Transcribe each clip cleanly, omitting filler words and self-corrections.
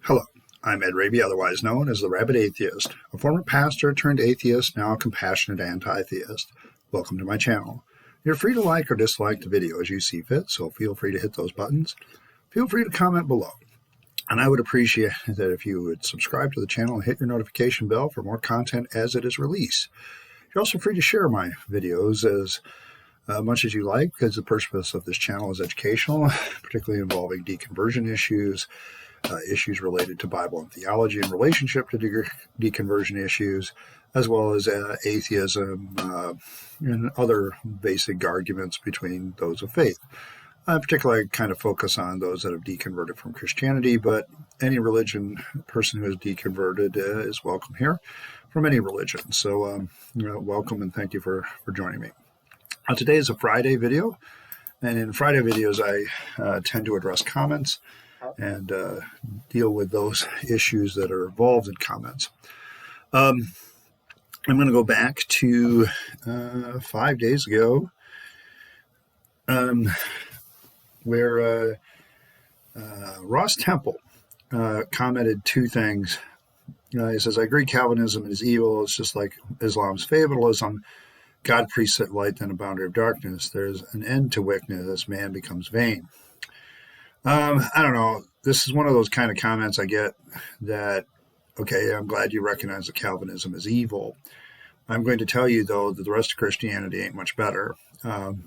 Hello, I'm Ed Rabyd, otherwise known as the Rabyd Atheist, a former pastor turned atheist, now a compassionate anti-theist. Welcome to my channel. You're free to like or dislike the video as you see fit, so feel free to hit those buttons. Feel free to comment below. And I would appreciate that if you would subscribe to the channel and hit your notification bell for more content as it is released. You're also free to share my videos as much as you like, because the purpose of this channel is educational, particularly involving deconversion issues, issues related to Bible and theology in relationship to deconversion issues, as well as atheism and other basic arguments between those of faith. Particularly, I kind of focus on those that have deconverted from Christianity, but any religion person who has deconverted is welcome here from any religion. So welcome and thank you for joining me. Today is a Friday video, and in Friday videos I tend to address comments and deal with those issues that are involved in comments. I'm going to go back to 5 days ago, where Ross Temple commented two things. He says, I agree Calvinism is evil. It's just like Islam's fatalism. God preset light than a boundary of darkness. There's an end to wickedness as man becomes vain. I don't know. This is one of those kind of comments I get that, okay, I'm glad you recognize that Calvinism is evil. I'm going to tell you, though, that the rest of Christianity ain't much better,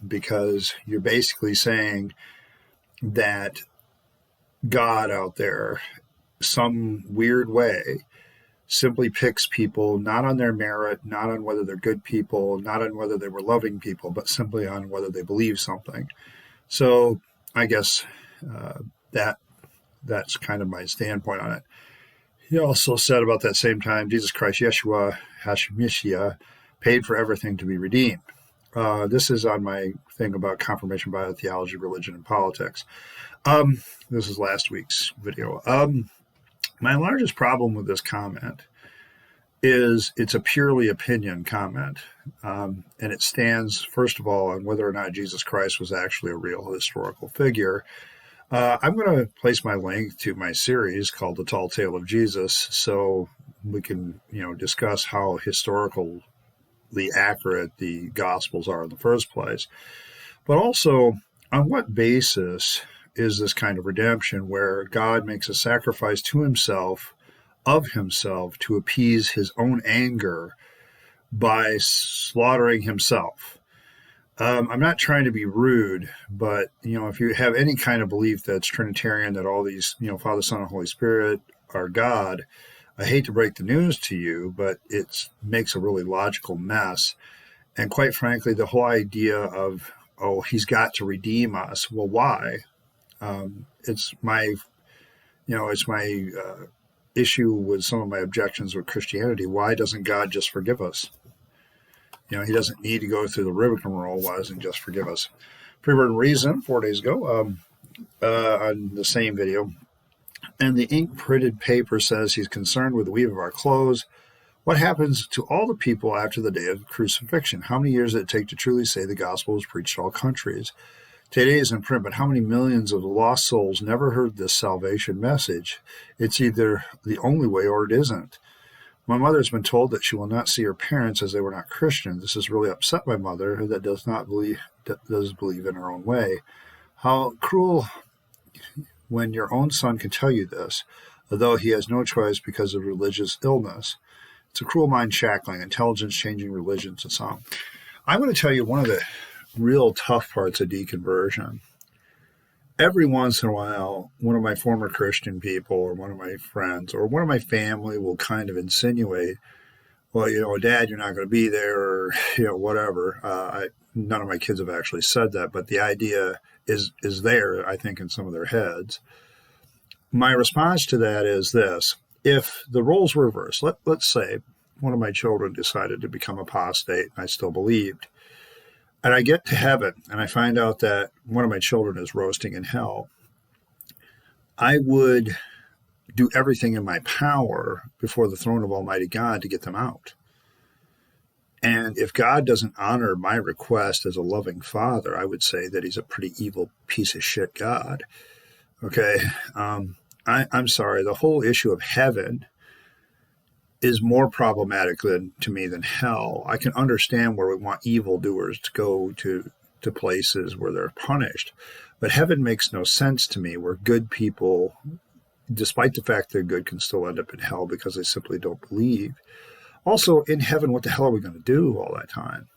because you're basically saying that God out there, some weird way, simply picks people not on their merit, not on whether they're good people, not on whether they were loving people, but simply on whether they believe something. So I guess that's kind of my standpoint on it. He also said about that same time, Jesus Christ, Yeshua, HaShemishia, paid for everything to be redeemed. This is on my thing about confirmation bias, theology, religion, and politics. This is last week's video. My largest problem with this comment is it's a purely opinion comment, and it stands, first of all, on whether or not Jesus Christ was actually a real historical figure. I'm going to place my link to my series called The Tall Tale of Jesus, so we can, discuss how historically accurate the Gospels are in the first place. But also, on what basis is this kind of redemption where God makes a sacrifice to himself, of himself, to appease his own anger by slaughtering himself? I'm not trying to be rude, but, if you have any kind of belief that's Trinitarian, that all these, Father, Son, and Holy Spirit are God, I hate to break the news to you, but it makes a really logical mess. And quite frankly, the whole idea of, oh, he's got to redeem us. Well, why? It's my issue with some of my objections with Christianity. Why doesn't God just forgive us? He doesn't need to go through the rigmarole. Why doesn't he just forgive us? Free Word and Reason, 4 days ago, on the same video. And the ink printed paper says he's concerned with the weave of our clothes. What happens to all the people after the day of crucifixion? How many years did it take to truly say the gospel was preached to all countries? Today is in print, but how many millions of lost souls never heard this salvation message? It's either the only way or it isn't. My mother has been told that she will not see her parents as they were not Christian. This has really upset my mother, that does believe in her own way. How cruel when your own son can tell you this, although he has no choice because of religious illness. It's a cruel mind shackling, intelligence changing religions and so on. I'm going to tell you one of the real tough parts of deconversion. Every once in a while, one of my former Christian people or one of my friends or one of my family will kind of insinuate, well, Dad, you're not going to be there, or, whatever. None of my kids have actually said that, but the idea is there, I think, in some of their heads. My response to that is this. If the roles were reversed, let's say one of my children decided to become apostate, and I still believed, and I get to heaven, and I find out that one of my children is roasting in hell, I would do everything in my power before the throne of Almighty God to get them out. And if God doesn't honor my request as a loving father, I would say that he's a pretty evil piece of shit God. Okay? I'm sorry, the whole issue of heaven is more problematic to me than hell. I can understand where we want evildoers to go to places where they're punished, but heaven makes no sense to me, where good people, despite the fact they're good, can still end up in hell because they simply don't believe. Also, in heaven, what the hell are we going to do all that time?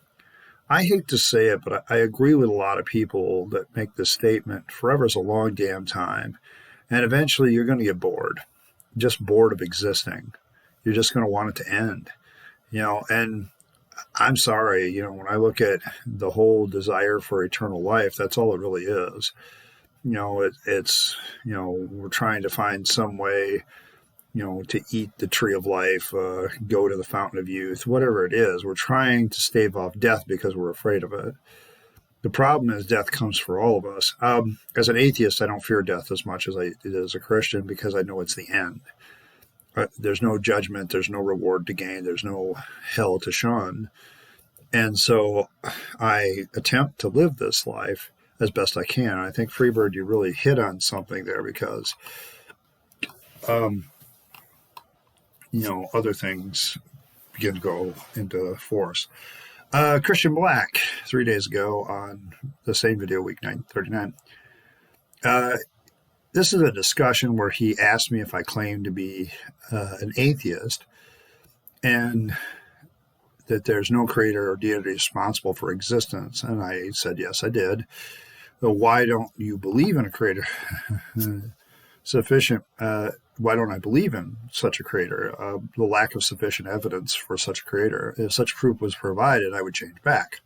I hate to say it, but I agree with a lot of people that make this statement: forever is a long damn time, and eventually you're going to get bored, just bored of existing. You're just going to want it to end, and I'm sorry, when I look at the whole desire for eternal life, that's all it really is. It's we're trying to find some way, to eat the tree of life, go to the fountain of youth, whatever it is. We're trying to stave off death because we're afraid of it. The problem is death comes for all of us. As an atheist, I don't fear death as much as I do as a Christian, because I know it's the end. There's no judgment. There's no reward to gain. There's no hell to shun. And so I attempt to live this life as best I can. I think, Freebird, you really hit on something there, because, other things begin to go into force. Christian Black, 3 days ago on the same video, week 939. This is a discussion where he asked me if I claim to be an atheist, and that there's no creator or deity responsible for existence. And I said, yes, I did. But why don't you believe in a creator? Why don't I believe in such a creator? The lack of sufficient evidence for such a creator. If such proof was provided, I would change back.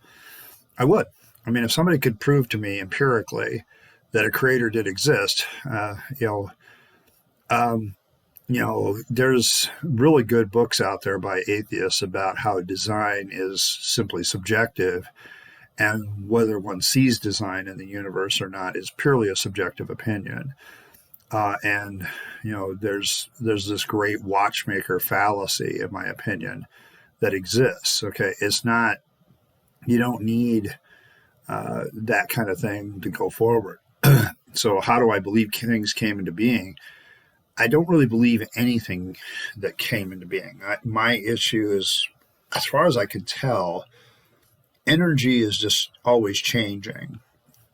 I would. I mean, if somebody could prove to me empirically that a creator did exist, there's really good books out there by atheists about how design is simply subjective, and whether one sees design in the universe or not is purely a subjective opinion. There's this great watchmaker fallacy, in my opinion, that exists. Okay, it's not, you don't need that kind of thing to go forward. So how do I believe things came into being? I don't really believe anything that came into being. My issue is, as far as I can tell, energy is just always changing.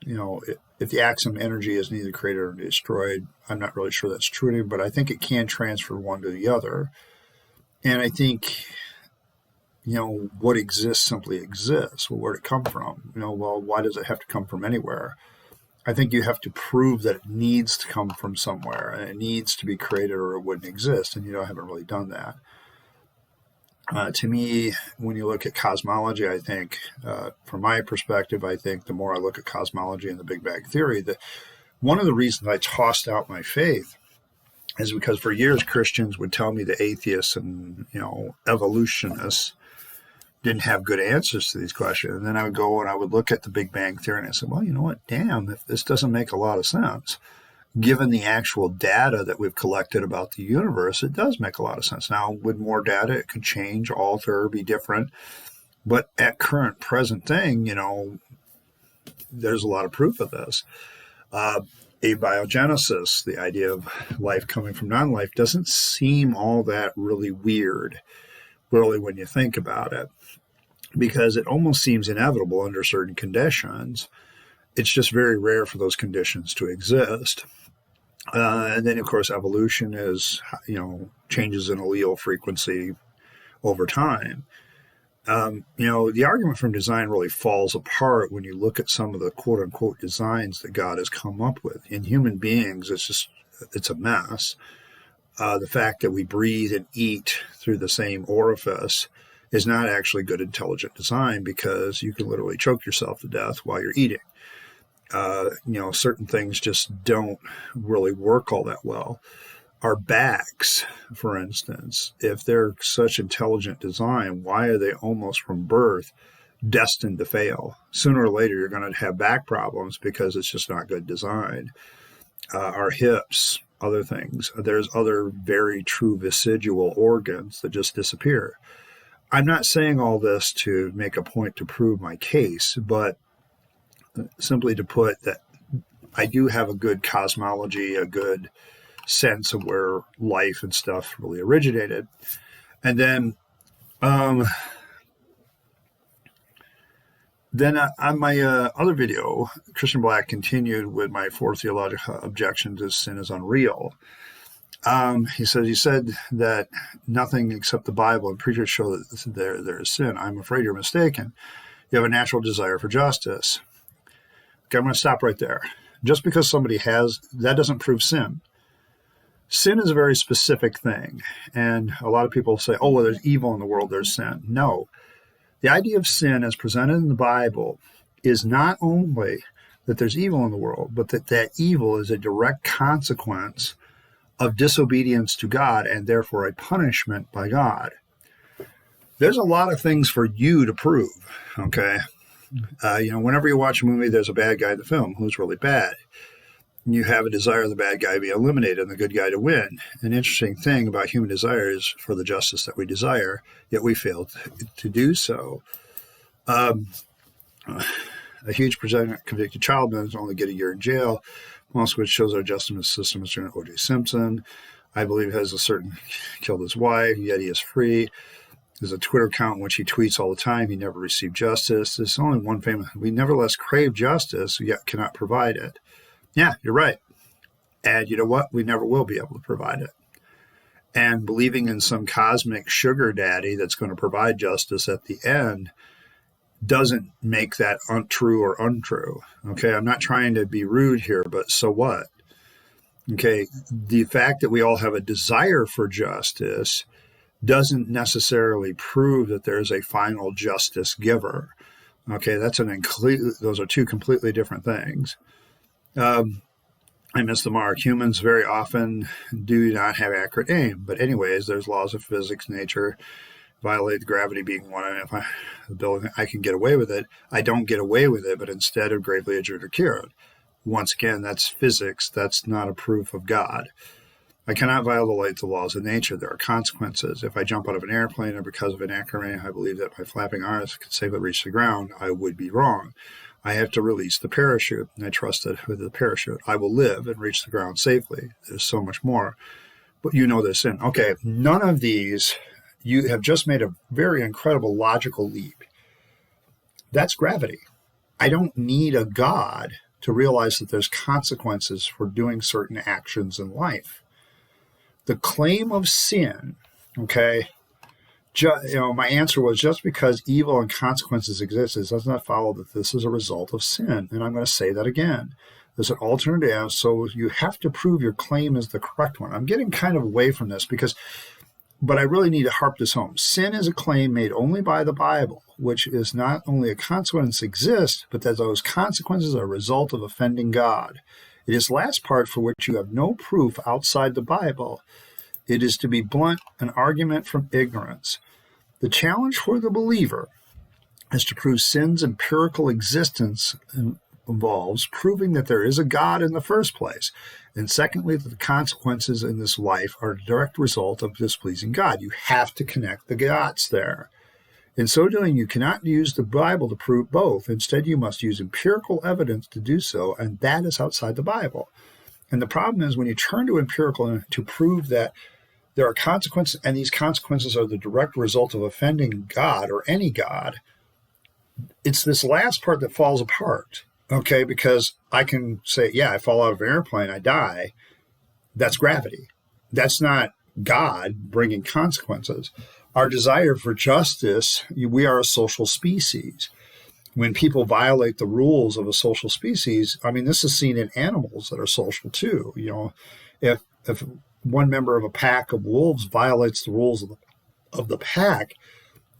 If the axiom energy is neither created nor destroyed, I'm not really sure that's true anymore, but I think it can transfer one to the other. And I think, what exists simply exists. Well, where'd it come from? Why does it have to come from anywhere? I think you have to prove that it needs to come from somewhere, and it needs to be created or it wouldn't exist, and I haven't really done that. To me, when you look at cosmology, I think, from my perspective, I think the more I look at cosmology and the Big Bang Theory, that one of the reasons I tossed out my faith is because for years Christians would tell me the atheists and, evolutionists didn't have good answers to these questions. And then I would go and I would look at the Big Bang Theory, and I said, well, you know what? Damn, if this doesn't make a lot of sense. Given the actual data that we've collected about the universe, it does make a lot of sense. Now, with more data, it could change, alter, be different. But at current present thing, there's a lot of proof of this. Abiogenesis, the idea of life coming from non-life, doesn't seem all that really weird, really, when you think about it, because it almost seems inevitable under certain conditions. It's just very rare for those conditions to exist. And then, of course, evolution is, changes in allele frequency over time. The argument from design really falls apart when you look at some of the quote-unquote designs that God has come up with. In human beings, it's a mess. The fact that we breathe and eat through the same orifice is not actually good intelligent design, because you can literally choke yourself to death while you're eating. Certain things just don't really work all that well. Our backs, for instance, if they're such intelligent design, why are they almost from birth destined to fail? Sooner or later, you're going to have back problems because it's just not good design. Our hips, other things. There's other very true vestigial organs that just disappear. I'm not saying all this to make a point to prove my case, but simply to put that I do have a good cosmology, a good sense of where life and stuff really originated. And then on my other video, Christian Black continued with my 4 theological objection to sin is unreal. He said that nothing except the Bible and preachers show that there is sin. I'm afraid you're mistaken. You have a natural desire for justice. Okay, I'm going to stop right there. Just because somebody has, that doesn't prove sin. Sin is a very specific thing. And a lot of people say, oh, well, there's evil in the world, there's sin. No. The idea of sin as presented in the Bible is not only that there's evil in the world, but that evil is a direct consequence of disobedience to God and therefore a punishment by God. There's a lot of things for you to prove, okay? Whenever you watch a movie, there's a bad guy in the film who's really bad. You have a desire of the bad guy to be eliminated and the good guy to win. An interesting thing about human desire is for the justice that we desire, yet we fail to do so. A huge percentage of convicted child men only get a year in jail, most of which shows our justice system is during O.J. Simpson. I believe killed his wife, yet he is free. There's a Twitter account in which he tweets all the time. He never received justice. There's only one famous. We nevertheless crave justice, yet cannot provide it. Yeah, you're right. And you know what? We never will be able to provide it. And believing in some cosmic sugar daddy that's going to provide justice at the end doesn't make that true or untrue. Okay, I'm not trying to be rude here, but so what? Okay, the fact that we all have a desire for justice doesn't necessarily prove that there's a final justice giver. Okay, those are two completely different things. I miss the mark. Humans very often do not have accurate aim. But anyways, there's laws of physics, nature, violate gravity being one. And if I can get away with it, I don't get away with it, but instead of gravely injured or cured. Once again, that's physics. That's not a proof of God. I cannot violate the laws of nature. There are consequences. If I jump out of an airplane or because of an accident, I believe that my flapping arms could safely reach the ground, I would be wrong. I have to release the parachute, and I trust that with the parachute, I will live and reach the ground safely. There's so much more. But there's sin. Okay, none of these, you have just made a very incredible logical leap. That's gravity. I don't need a God to realize that there's consequences for doing certain actions in life. The claim of sin, okay, my answer was just because evil and consequences exist, it does not follow that this is a result of sin. And I'm going to say that again. There's an alternative, so you have to prove your claim is the correct one. I'm getting kind of away from this but I really need to harp this home. Sin is a claim made only by the Bible, which is not only a consequence exists, but that those consequences are a result of offending God. It is last part for which you have no proof outside the Bible. It is, to be blunt, an argument from ignorance. The challenge for the believer is to prove sin's empirical existence involves proving that there is a God in the first place, and secondly, that the consequences in this life are a direct result of displeasing God. You have to connect the dots there. In so doing, you cannot use the Bible to prove both. Instead, you must use empirical evidence to do so, and that is outside the Bible. And the problem is when you turn to empirical to prove that there are consequences, and these consequences are the direct result of offending God or any God, it's this last part that falls apart, okay? Because I can say, yeah, I fall out of an airplane, I die. That's gravity. That's not God bringing consequences. Our desire for justice, we are a social species. When people violate the rules of a social species, this is seen in animals that are social too. If one member of a pack of wolves violates the rules of the pack,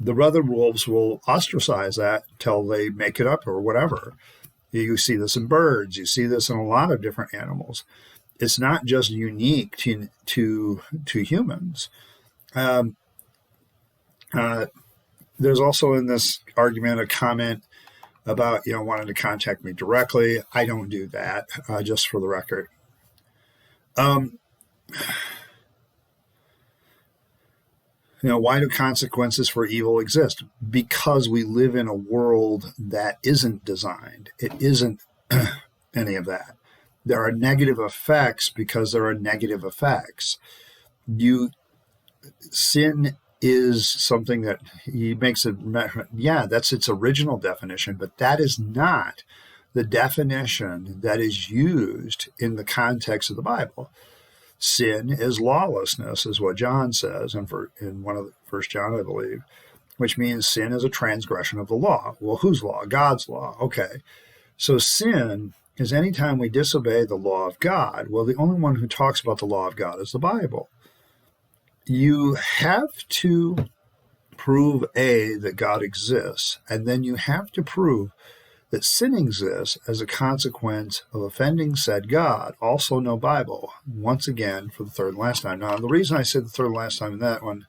the other wolves will ostracize that until they make it up or whatever. You see this in birds. You see this in a lot of different animals. It's not just unique to humans. There's also in this argument a comment about wanting to contact me directly. I don't do that, just for the record. Why do consequences for evil exist? Because we live in a world that isn't designed. It isn't any of that. There are negative effects because there are negative effects. Sin is something that he makes it, yeah, that's its original definition, but that is not the definition that is used in the context of the Bible. Sin is lawlessness, is what John says in one of the First John, I believe, which means sin is a transgression of the law. Well, whose law? God's law. Okay. So sin is anytime we disobey the law of God. Well, the only one who talks about the law of God is the Bible. You have to prove, A, that God exists, and then you have to prove that sin exists as a consequence of offending said God. Also no Bible, once again, for the third and last time. Now, the reason I said the third and last time in that one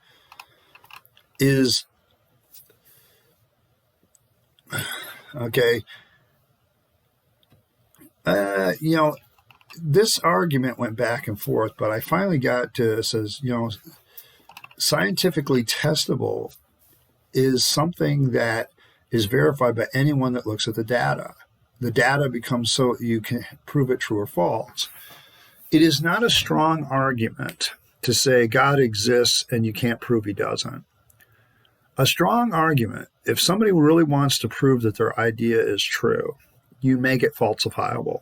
is, okay, this argument went back and forth, but I finally got to, it says, scientifically testable is something that is verified by anyone that looks at the data. The data becomes so you can prove it true or false. It is not a strong argument to say God exists and you can't prove he doesn't. A strong argument, if somebody really wants to prove that their idea is true, you make it falsifiable.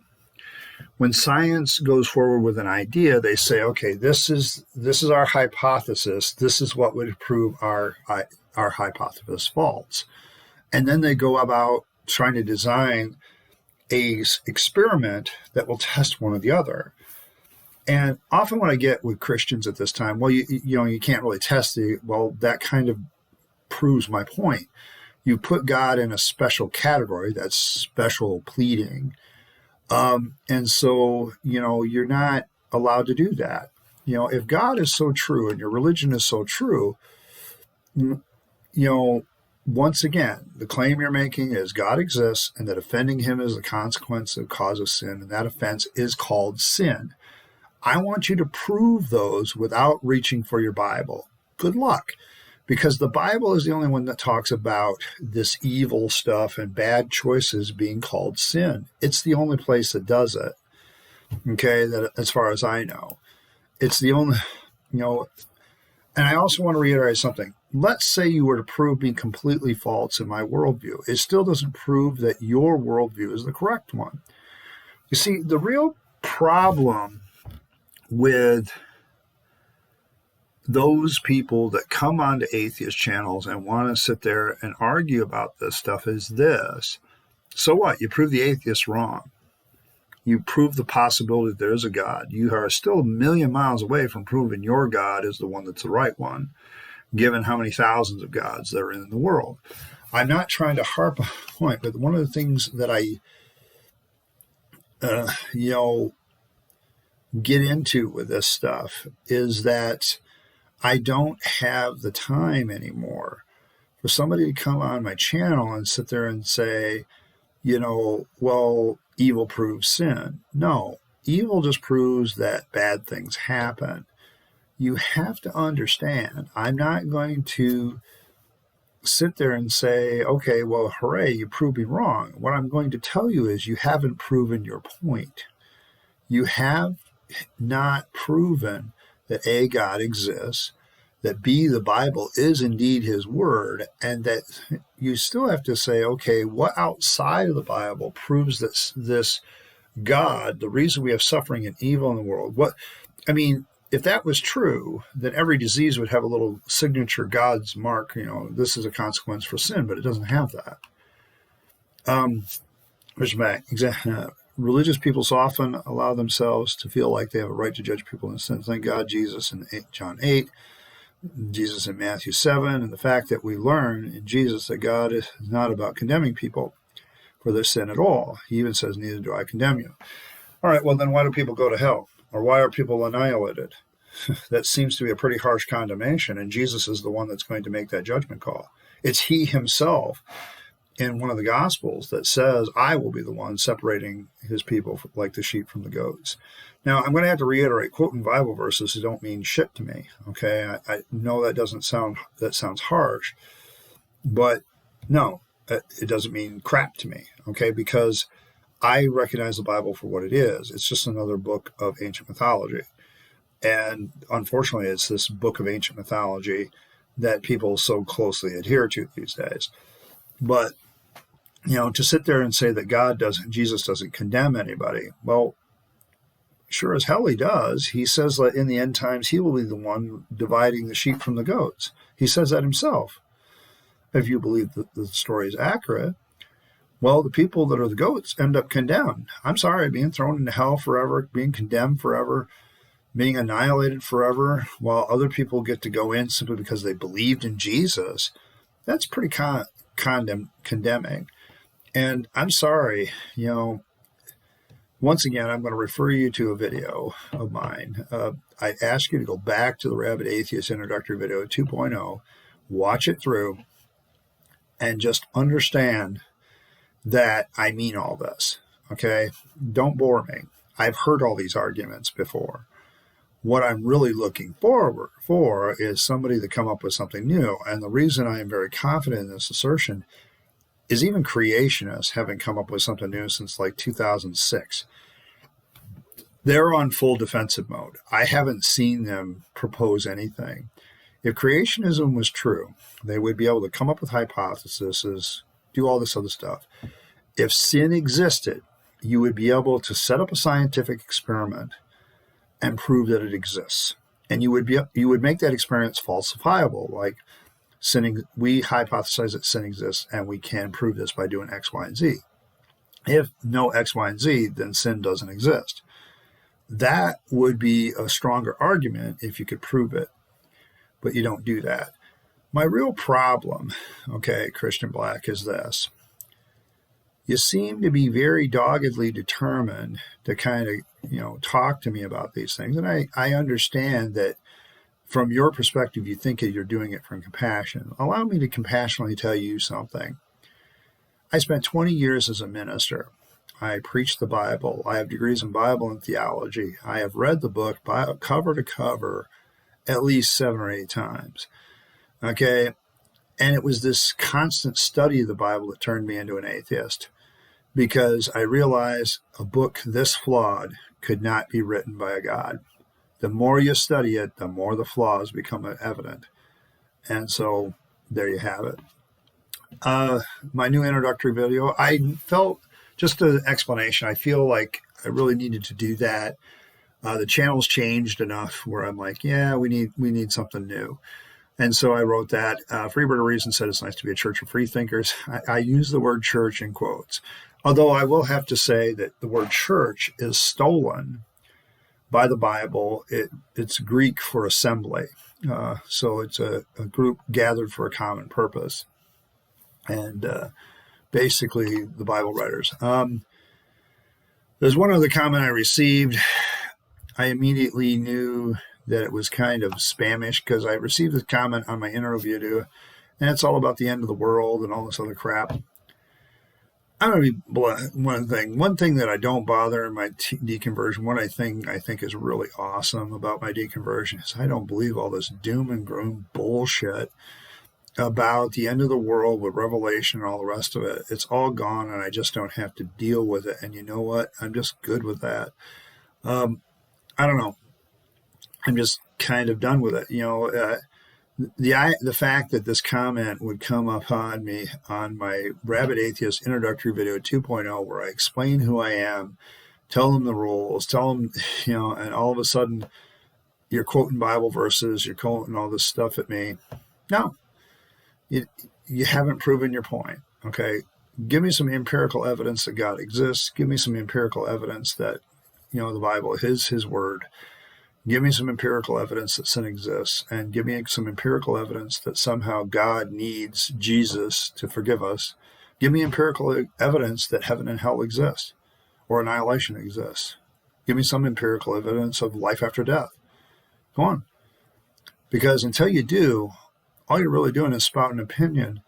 When science goes forward with an idea, they say, okay, this is our hypothesis. This is what would prove our hypothesis false. And then they go about trying to design a experiment that will test one or the other. And often what I get with Christians at this time, well, you can't really test that kind of proves my point. You put God in a special category, that's special pleading. And so, you're not allowed to do that. If God is so true and your religion is so true, once again, the claim you're making is God exists and that offending him is the consequence of cause of sin, and that offense is called sin. I want you to prove those without reaching for your Bible. Good luck. Because the Bible is the only one that talks about this evil stuff and bad choices being called sin. It's the only place that does it. Okay, that as far as I know. It's the only, and I also want to reiterate something. Let's say you were to prove me completely false in my worldview. It still doesn't prove that your worldview is the correct one. You see, the real problem with those people that come onto atheist channels and want to sit there and argue about this stuff is this. So what? You prove the atheists wrong. You prove the possibility that there is a God. You are still a million miles away from proving your God is the one that's the right one, given how many thousands of gods there are in the world. I'm not trying to harp on a point, but one of the things that I, get into with this stuff is that I don't have the time anymore for somebody to come on my channel and sit there and say, evil proves sin. No, evil just proves that bad things happen. You have to understand, I'm not going to sit there and say, okay, well, hooray, you proved me wrong. What I'm going to tell you is you haven't proven your point. You have not proven that A, God exists, that B, the Bible is indeed his word, and that you still have to say, okay, what outside of the Bible proves that this God, the reason we have suffering and evil in the world, if that was true, then every disease would have a little signature God's mark, this is a consequence for sin, but it doesn't have that. Religious people so often allow themselves to feel like they have a right to judge people in sin. Thank God Jesus in John 8, Jesus in Matthew 7, and the fact that we learn in Jesus that God is not about condemning people for their sin at all. He even says, neither do I condemn you. All right, well, then why do people go to hell? Or why are people annihilated? That seems to be a pretty harsh condemnation, and Jesus is the one that's going to make that judgment call. It's he himself in one of the Gospels that says, I will be the one separating his people like the sheep from the goats. Now, I'm going to have to reiterate, quoting Bible verses don't mean shit to me, okay? I know that sounds harsh, but no, it doesn't mean crap to me, okay? Because I recognize the Bible for what it is. It's just another book of ancient mythology. And unfortunately, it's this book of ancient mythology that people so closely adhere to these days. But, to sit there and say that Jesus doesn't condemn anybody, well, sure as hell he does. He says that in the end times, he will be the one dividing the sheep from the goats. He says that himself. If you believe that the story is accurate, well, the people that are the goats end up condemned. I'm sorry, being thrown into hell forever, being condemned forever, being annihilated forever, while other people get to go in simply because they believed in Jesus. That's pretty condemning. And I'm sorry, once again, I'm going to refer you to a video of mine. I ask you to go back to the Rabyd Atheist Introductory Video 2.0, watch it through, and just understand that I mean all this, okay? Don't bore me. I've heard all these arguments before. What I'm really looking forward for is somebody to come up with something new. And the reason I am very confident in this assertion is even creationists haven't come up with something new since like 2006. They're on full defensive mode. I haven't seen them propose anything. If creationism was true, they would be able to come up with hypotheses, do all this other stuff. If sin existed, you would be able to set up a scientific experiment and prove that it exists. And you would make that experience falsifiable, like we hypothesize that sin exists, and we can prove this by doing X, Y, and Z. If no X, Y, and Z, then sin doesn't exist. That would be a stronger argument if you could prove it, but you don't do that. My real problem, okay, Christian Black, is this. You seem to be very doggedly determined to kind of, talk to me about these things. And I understand that from your perspective, you think that you're doing it from compassion. Allow me to compassionately tell you something. I spent 20 years as a minister. I preached the Bible. I have degrees in Bible and theology. I have read the book cover to cover at least 7 or 8 times. Okay? And it was this constant study of the Bible that turned me into an atheist, because I realized a book this flawed could not be written by a God. The more you study it, the more the flaws become evident. And so there you have it. My new introductory video, I felt, just an explanation, I feel like I really needed to do that. The channel's changed enough where I'm like, yeah, we need something new. And so I wrote that. Freebird of Reason said it's nice to be a church of free thinkers. I use the word church in quotes. Although I will have to say that the word church is stolen by the Bible. It's Greek for assembly. So it's a group gathered for a common purpose. And basically the Bible writers. There's one other comment I received. I immediately knew that it was kind of spamish because I received this comment on my interview, and it's all about the end of the world and all this other crap. I'm going to be blunt. One thing that I don't bother in my deconversion, one I think is really awesome about my deconversion, is I don't believe all this doom and gloom bullshit about the end of the world with Revelation and all the rest of it. It's all gone, and I just don't have to deal with it. And you know what? I'm just good with that. I don't know. I'm just kind of done with it. The fact that this comment would come upon me on my Rabyd Atheist Introductory Video 2.0, where I explain who I am, tell them the rules, tell them, and all of a sudden you're quoting Bible verses, you're quoting all this stuff at me. No, you haven't proven your point. Okay, give me some empirical evidence that God exists. Give me some empirical evidence that the Bible is His word. Give me some empirical evidence that sin exists, and give me some empirical evidence that somehow God needs Jesus to forgive us. Give me empirical evidence that heaven and hell exist, or annihilation exists. Give me some empirical evidence of life after death. Go on. Because until you do, all you're really doing is spouting an opinion,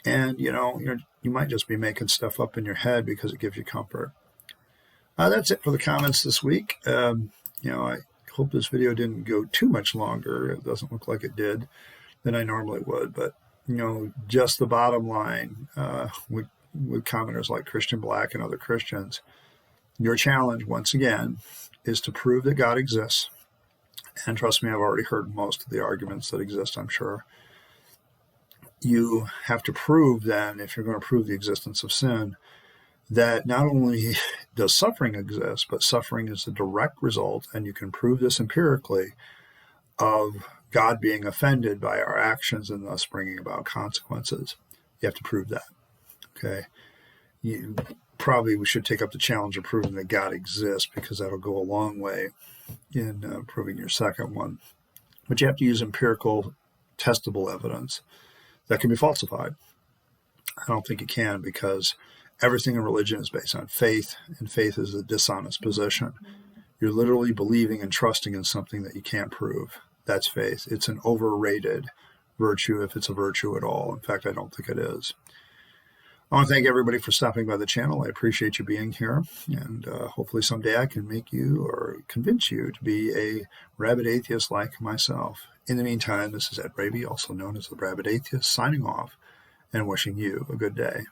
and you might just be making stuff up in your head because it gives you comfort. That's it for the comments this week. I hope this video didn't go too much longer. It doesn't look like it did than I normally would, but just the bottom line, with commenters like Christian Black and other Christians. Your challenge, once again, is to prove that God exists. And trust me, I've already heard most of the arguments that exist, I'm sure. You have to prove then, if you're going to prove the existence of sin, that not only does suffering exist, but suffering is the direct result, and you can prove this empirically, of God being offended by our actions and thus bringing about consequences. You have to prove that. Okay? We should take up the challenge of proving that God exists, because that'll go a long way in proving your second one. But you have to use empirical, testable evidence that can be falsified. I don't think it can, because everything in religion is based on faith, and faith is a dishonest position. You're literally believing and trusting in something that you can't prove. That's faith. It's an overrated virtue, if it's a virtue at all. In fact, I don't think it is. I want to thank everybody for stopping by the channel. I appreciate you being here, and hopefully someday I can make you or convince you to be a rabid atheist like myself. In the meantime, this is Rabyd, also known as the Rabid Atheist, signing off and wishing you a good day.